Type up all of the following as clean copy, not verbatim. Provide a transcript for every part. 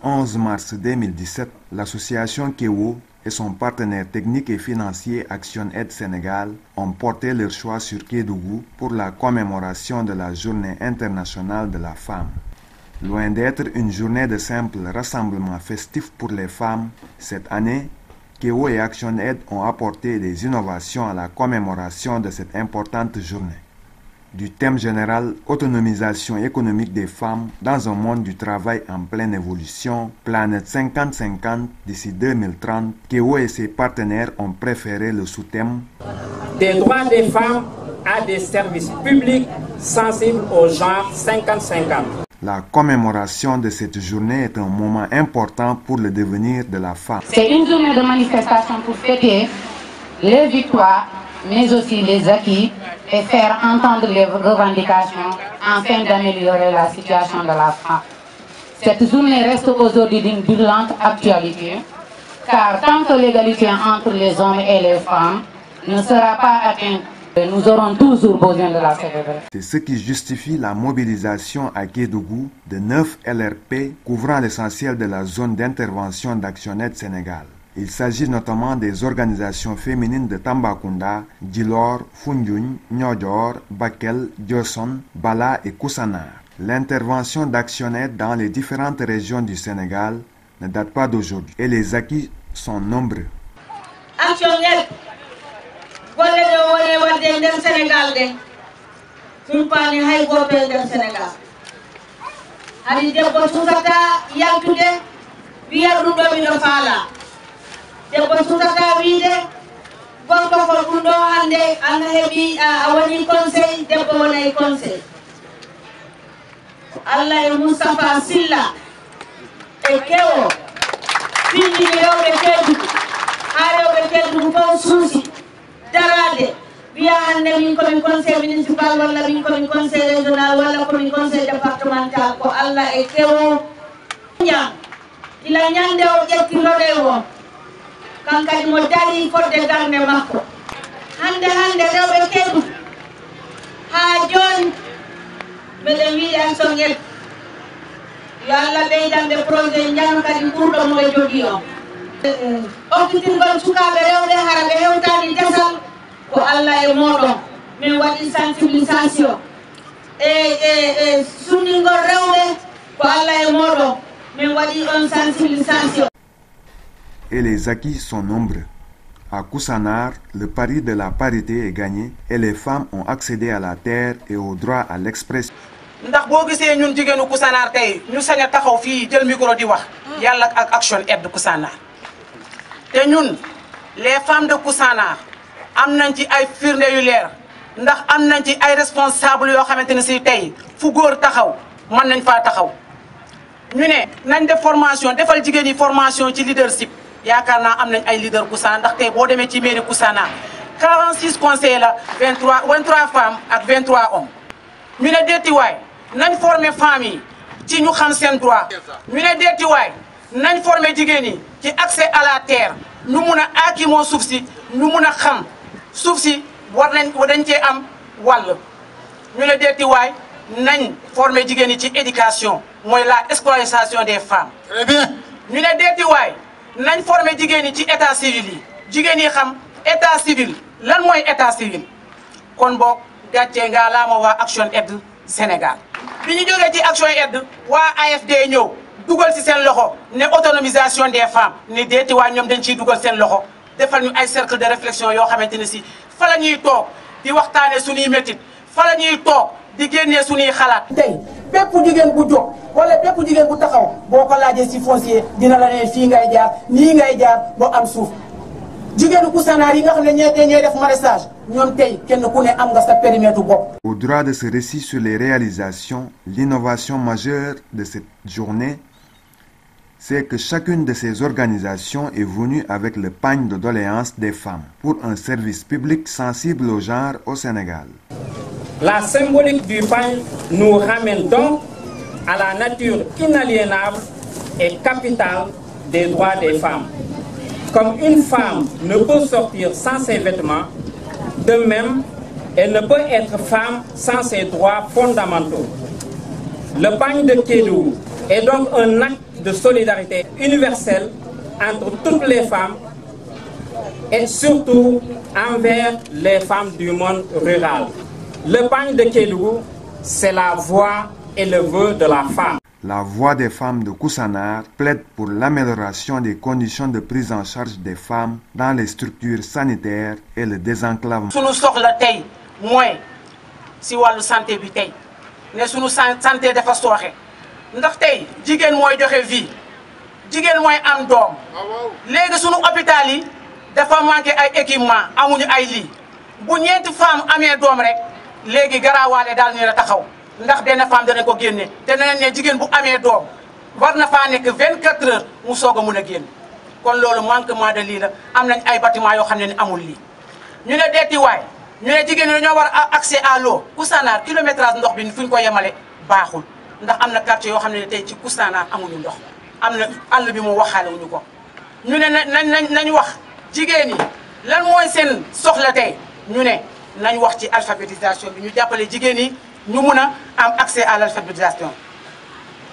11 mars 2017, l'association KEWO et son partenaire technique et financier Action Aid Sénégal ont porté leur choix sur Kédougou pour la commémoration de la Journée internationale de la femme. Loin d'être une journée de simple rassemblement festif pour les femmes, cette année, KEWO et Action Aid ont apporté des innovations à la commémoration de cette importante journée. Du thème général « Autonomisation économique des femmes dans un monde du travail en pleine évolution, planète 50-50 d'ici 2030 », KEWO et ses partenaires ont préféré le sous-thème « Des droits des femmes à des services publics sensibles au genre 50-50 ». La commémoration de cette journée est un moment important pour le devenir de la femme. C'est une journée de manifestation pour fêter les victoires, mais aussi les acquis et faire entendre les revendications afin d'améliorer la situation de la femme. Cette journée reste aujourd'hui d'une brûlante actualité, car tant que l'égalité entre les hommes et les femmes ne sera pas atteinte, nous aurons toujours besoin de la célébrer. C'est ce qui justifie la mobilisation à Kédougou de 9 LRP couvrant l'essentiel de la zone d'intervention d'Action Aid Sénégal. Il s'agit notamment des organisations féminines de Tambacounda, Djilor, Foundiougne, Niodior, Bakel, Dioson, Bala et Koussanar. L'intervention d'Action Aid dans les différentes régions du Sénégal ne date pas d'aujourd'hui et les acquis sont nombreux. Action Aid golle ɗo woni wadde nder Sénégal de sumpani hay goto e nder Sénégal hadi debbo sukata yaltude wiya ɗum ɗo miɗo faala debbo sukata wiide gorko ko ɗum ɗo hande an heeɓi a woni conseil debbo wonay conseil Allah e Moustapha Silla e KEWO findini rewɓe Kédougou ha rewɓe Kédougou fof suusi darade wiya hande min komin conseil municipal walla min komin conseil régional walla komin conseil départemental ko Allah e KEWO ñam ila ñande o ƴettinoɗe o kankadi mo dari fodde darde makko hande rewɓe Kédougou ha joni meɗen wiide Action Aid yo Allah ɓeydanɓe projet jano kadi ɓurɗo moɓe jogui o okkitirgol sukaɓe rewɓe hara ɓe hewtani desal ko Allah e moɗon min waɗi sensibilisation e sunningol rewɓe ko Allah e moɗon min waɗi on sensibilisation. Et les acquis sont nombreux. À Koussanar, le pari de la parité est gagné et les femmes ont accédé à la terre et au droit à l'expression. ndax boo gisee ñun jigéenu Koussanar tey ñu sañ a taxaw fii jël micro di wax yàlla ak Action Aid Koussanar te ñun les femmes de Koussanar am nañ ci ay firnde yu leer ndax am nañ ci ay responsable yoo xamante ne si tey fu góor taxaw mën nañ faa taxaw ñu ne nañ def formation defal jigéen yi formation ci leadership yaakaar naa am nañ ay leader Koussanar ndax tey boo demee ci mairie Koussanar 46 conseillers la 23 femmes ak 23 hommes ñu ne deetiwaay nañ former femmes yi ci ñu xam seen droit ñu ne deetiwaay nañ former jigéen yi ci accès à la terre ñu mun a aaki moo suuf si ñu mun a xam suuf si dañ cee am wàll ñu ne deetiwaay nañ former jigéen yi ci éducation mooy la scolarisation des femmes. Très bien. ñu ne deetiwaay nañ former jigéen yi ci état civil yi jigéen yi xam état civil lan mooy état civil kon boog gàccee nga laa ma waa Action Aid Sénégal bi ñu jógee ci Action Aid waa AFD ñëw dugal ci seen loxo ne autonomisation des femmes ne deeti waa ñoom dañ ciy dugal seen loxo defal ñu ay cercle de réflexion yoo xamante ne si fa la ñuy toog di waxtaane suñuy métit fa la ñuy toog di génnee suñuy xalaat. tey bépp jigéen bu jóg wala bépp jigéen bu taxaw boo ko laajee ci foncier dina la ne fii ngay jaar nii ngay jaar boo am suuf jigéenu Koussanar yi nga xam ne ñooy def maraîchage ñoom tey kenn ku ne am nga sa périmètre bopp. Au-delà de ce récit sur les réalisations, l'innovation majeure de cette journée, c'est que chacune de ces organisations est venue avec le pagne de doléances des femmes pour un service public sensible au genre au Sénégal. La symbolique du pagne nous ramène donc à la nature inaliénable et capitale des droits des femmes. Comme une femme ne peut sortir sans ses vêtements, de même, elle ne peut être femme sans ses droits fondamentaux. Le pagne de Kédougou est donc un acte de solidarité universelle entre toutes les femmes et surtout envers les femmes du monde rural. Le PAGN de Kédougou, c'est la voix et le vœu de la femme. La voix des femmes de Koussanar plaide pour l'amélioration des conditions de prise en charge des femmes dans les structures sanitaires et le désenclavement. Sunu soxla tey mooy si wàllu santé bi tey ne sunu santé dafa sooxe ndax tey jigéen mooy joxe vie jigéen mooy am doom léegi sunu hôpital yi dafa manqué ay équipement amuñu ay lits bu ñeenti femme amee doom rek léegi garaawaale daal ni la taxaw. ndax benn femme dana ko génne te nañ ne jigéen bu amee doom war na faa nekk 24 heures mu soog a mun a génn kon loolu manquement de lii la am nañ ay bâtiment yoo xam ne ni amul lii. ñu ne deetiwaay ñu ne jigéen ñi dañoo war a accès à l'eau Koussanar kilométrage ndox bi fu ñu ko yemale baaxul ndax am na quartier yoo xam ne tey ci Koussanar amuñu ndox am na àll bi mu waxaale wuñu ko. ñu ne nañ wax jigéen ñi lan mooy seen soxla tey ñu ne nañ wax ci alphabétisation bi ñu jàppale jigéen ñi. ñu mun a am accès à l'alphabétisation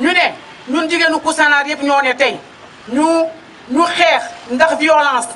ñu ne ñun jigéenu Koussanar yëpp ñoo ne tey ñu xeex ndax violence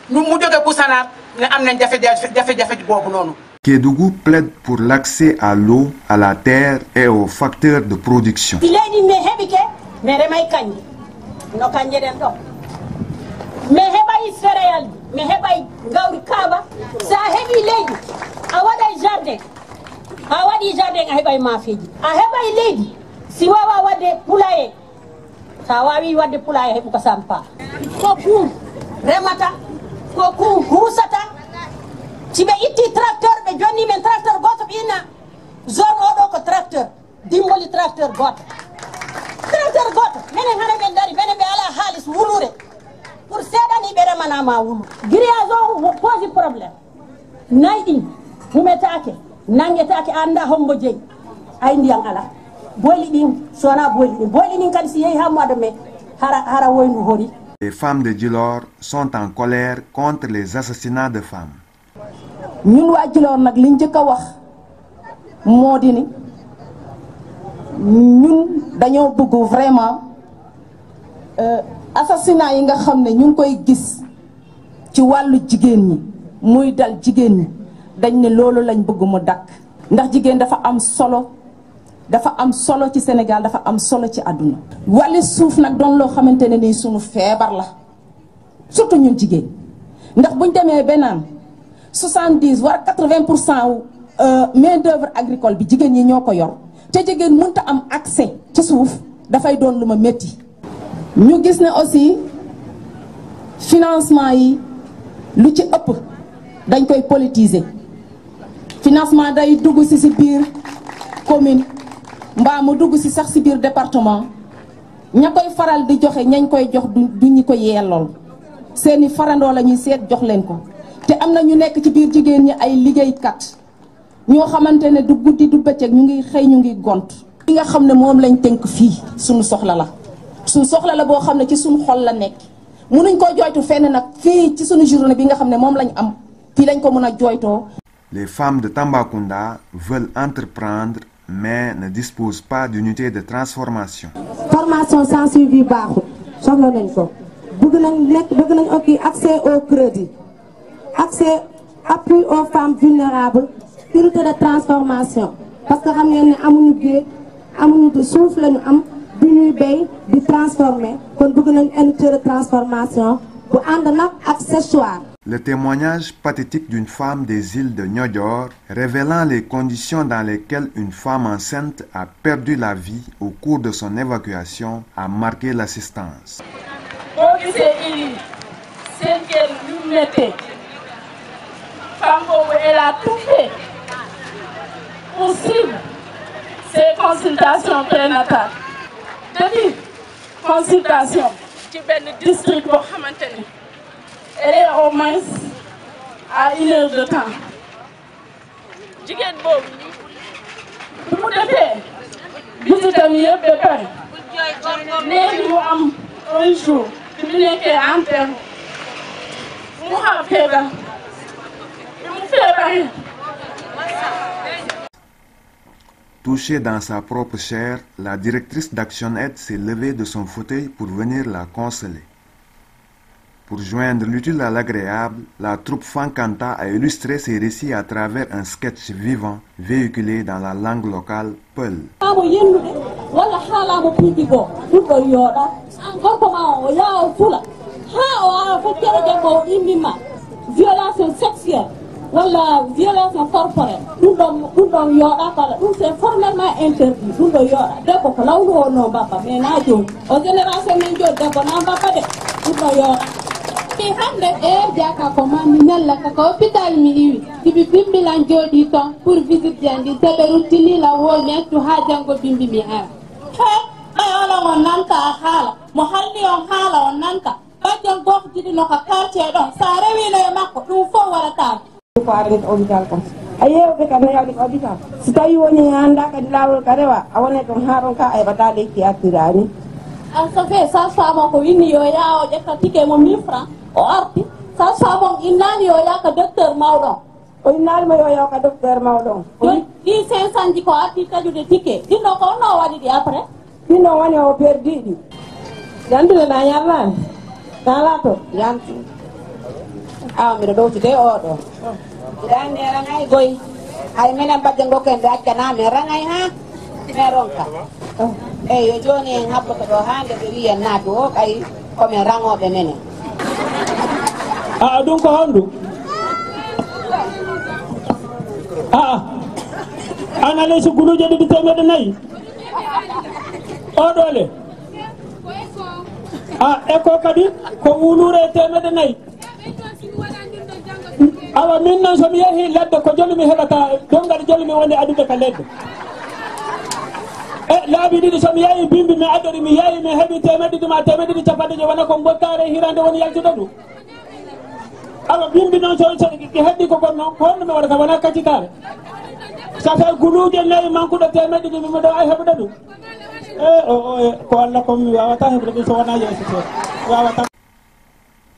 ñu mu jóge Koussanar ne am nañ jafe-jafe boobu noonu. Kédougou plaide pour l'accès à l'eau, à la terre et aux facteurs de production. Leydi me heɓi ke mi remay kanje no kanje ɗen ɗo mi heɓay céréal mi heɓay gawri kaaba sa heɓi leydi a waɗay jardin a waɗi jardin a heɓay mafeji a heɓay leydi si wawa wadde poulailler sa wawi wadde poulailler heɓu ko sampa ko kum remata ko kum husata si ɓe itti tracteur ɓe jonni men tracteur goto ɓe inna zone oɗo ko tracteur dimboli tracteur goto minen hana ɓen dari bene ɓe ala haalis wulure pour seeɗani ɓe remanama wulu grillage o posi probléme nayi ɗin humetake nangetake anda hombo jeeyi ay ndiyam ala boyli ɗin sowona boyli ɗin kadi si yeehi ha mois de mai hara woyndu hori. Les femmes de Djilor sont en colère contre les assassinats de femmes. ñun waa Djilor nag liñ njëkk a wax moo di ni ñun dañoo bëgg vraiment assassinat yi nga xam ne ñu ngi koy gis ci wàllu jigéen ñi muy dal jigéen ñi dañ ne loolu lañ bëgg mu dakk ndax jigéen dafa am solo ci Sénégal dafa am solo ci àdduna. wàllu suuf nag doon loo xamante ne nii sunu feebar la surtout ñun jigéen ndax buñ demee ba naan 70 voire 80% main d'œuvre agricole bi jigéen ñi ñoo ko yor te jigéen mënta am accès ci suuf dafay doon lu ma métti. ñu gis ne aussi financement yi lu ci ëpp dañ koy politiser financement day dugg ci biir commune mbaa mu dugg ci sax ci biir département ña koy faral di joxe ñañ koy jox du ñu ko yeellool seeni farandoo la ñuy seet jox leen ko te am na ñu nekk ci biir jigéen ñi ay liggéeykat ñoo xamante ne du guddi du bëccëg ñu ngi xëy ñu ngi gont. li nga xam ne moom lañ tënk fii suñu soxla la boo xam ne ci suñu xol la nekk mënuñ ko jooytu fenn nag fii ci suñu journée bi nga xam ne moom lañ am fii lañ ko mën a jooytoo. Les femmes de Tambacounda veulent entreprendre mais ne disposent pas d'unité de transformation. formation sans suivi baaxul soxla nañ ko bëgg nañ aussi accès au crédit accès appui aux femmes vulnérables unité de transformation parce que xam ngeen ne amuñu géej amuñu suuf lañu am du ñuy béy di transformer kon bëgg nañ unité de transformation bu ànd nag ak séchoir. Le témoignage pathétique d'une femme des îles de Niodior révélant les conditions dans lesquelles une femme enceinte a perdu la vie au cours de son évacuation a marqué l'assistance. boo gisee ili seen kër yu méttee femme boobu elle a tout fait pour suivre ces consultations prénatales depuis consultation ci benn district boo xamante ne elle est au moins à 1 heure de temps jigéen boobu bu mu defee visitam yëpp ba pare léegi mu am un jour bi mu nekkee en terme mu xaw a feebar bi mu feebaree. Touchée dans sa propre chair, la directrice d'Action Aid s'est levée de son fauteuil pour venir la consoler. Pour joindre l'utile à l'agréable, la troupe Fankanta a illustré ses récits à travers un sketch vivant véhiculé dans la langue locale Peul. Violence sexuelle, wala violence corporelle, c'est formellement interdit. Mais aux générations pour visiter ça fait ça soit ko inni yo ya o jetta tike mo 1000 francs o arti ça soit bon inani yo ya ka docteur mawdo o inani mo yo ya ka docteur mawdo di 500 di ko arti ka jude tike dino ko no wadi di après dino wani o perdi di yandule na yalla kala to yanti mi do ti de odo dan ne rangai goy ay mena bajango ken da kana me rangai ha meronka yo joni en habbo ko do hande be wiya nato o kay ko men rangobe menen dun ko hondu ana le su guluje di temede nayi o dole e ko kadi ko wulure temede nayi awa min non so mi yehi ledde ko jolumi heɓata dongal jolumi wonde adude ka ledde laabi ɗiɗi somi yeeyi bimbi mi addori mi yeeyi mi heeɓi temedde ma temedde capanɗe je wona ko gokkare hirande woni yaltude ɗum awa bimbi noon so heddi ko gon noon ko honno mi waɗa ka wona kaccitare ça fait guluje nayyi mankuɗo temedde ɗi mimo ɗo ay heɓude ɗum ko Allah ko mi wawata heɓude ɗum so wona yeeso wawata.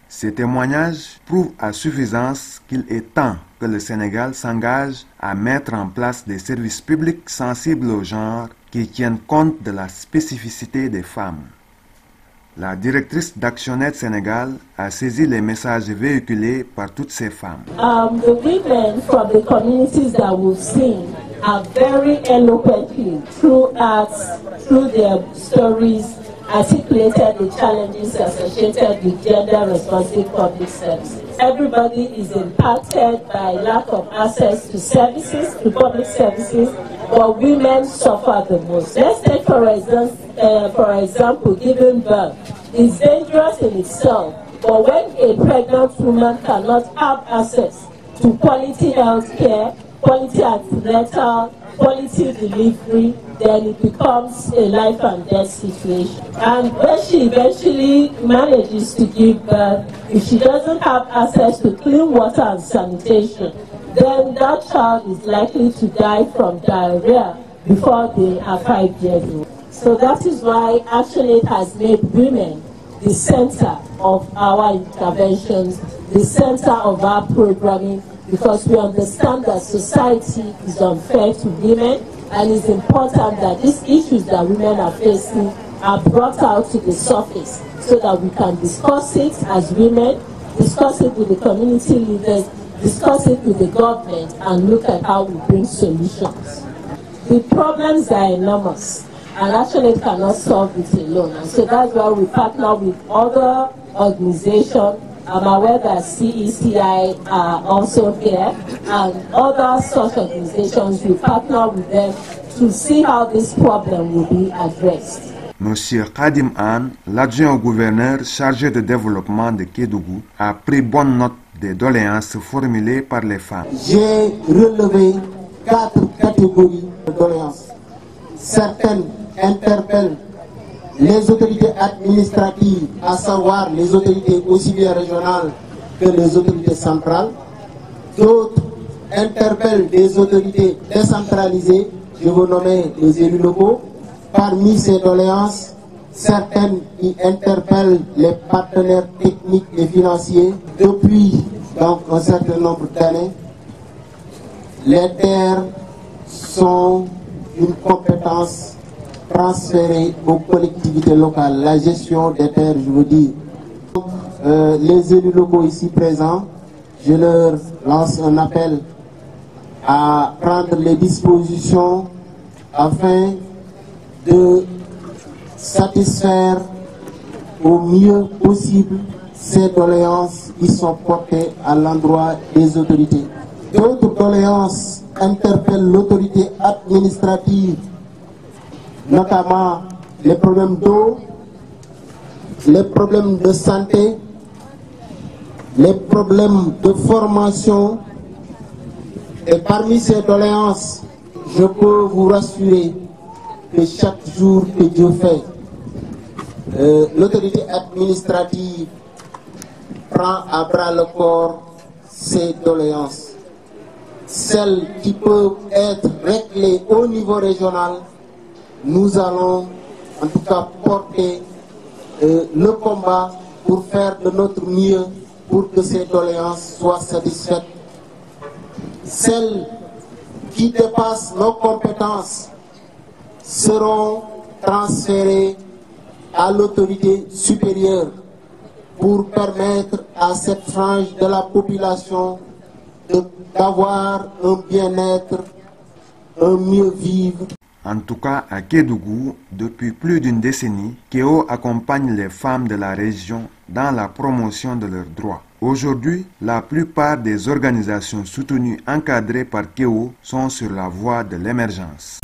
Ces témoignages prouvent à suffisance qu'il est temps que le Sénégal s'engage à mettre en place des services publics sensibles au genre qui tiennent compte de la spécificité des femmes. La directrice d'Action Aid Sénégal a saisi les messages véhiculés par toutes ces femmes. The women from the communities that we've seen are very eloquently, through acts, through their stories, articulated the challenges associated with gender-responsive public services. Everybody is impacted by lack of access to services, to public services, but women suffer the most. Let's take for example, giving birth. It's dangerous in itself, but when a pregnant woman cannot have access to quality health care, quality antenatal, quality delivery, then it becomes a life and death situation. And when she eventually manages to give birth, if she doesn't have access to clean water and sanitation, then that child is likely to die from diarrhea before they are 5 years old. So that is why Action Aid has made women the center of our interventions, the center of our programming, because we understand that society is unfair to women, and it's important that these issues that women are facing are brought out to the surface so that we can discuss it as women, discuss it with the community leaders, discuss it with the government, and look at how we bring solutions. The problems are enormous, and actually it cannot solve it alone. And so that's why we partner with other organizations. I'm aware that CECI are also here, and other such organizations. We partner with them to see how this problem will be addressed. Monsieur Khadim Anne, l'adjoint au gouverneur chargé de développement de Kédougou, a pris bonne note des doléances formulées par les femmes. J'ai relevé 4 catégories de doléances. Certaines interpellent les autorités administratives, à savoir les autorités aussi bien régionales que les autorités centrales. D'autres interpellent des autorités décentralisées, je veux nommer les élus locaux. Parmi ces doléances, certaines y interpellent les partenaires techniques et financiers. Depuis donc un certain nombre d'années, les terres sont une compétence transférée aux collectivités locales, la gestion des terres, je veux dire. Les élus locaux ici présents, je leur lance un appel à prendre les dispositions afin de satisfaire au mieux possible ces doléances qui sont portées à l'endroit des autorités. D'autres doléances interpellent l'autorité administrative, notamment les problèmes d'eau, les problèmes de santé, les problèmes de formation. Et parmi ces doléances, je peux vous rassurer que chaque jour que Dieu fait, l'autorité administrative prend à bras le corps ces doléances. Celles qui peuvent être réglées au niveau régional, nous allons en tout cas porter le combat pour faire de notre mieux pour que ces doléances soient satisfaites. Celles qui dépassent nos compétences seront transférées à l'autorité supérieure pour permettre à cette frange de la population d'avoir un bien-être, un mieux vivre. En tout cas, à Kédougou, depuis plus d'une décennie, KEO accompagne les femmes de la région dans la promotion de leurs droits. Aujourd'hui, la plupart des organisations soutenues encadrées par KEO sont sur la voie de l'émergence.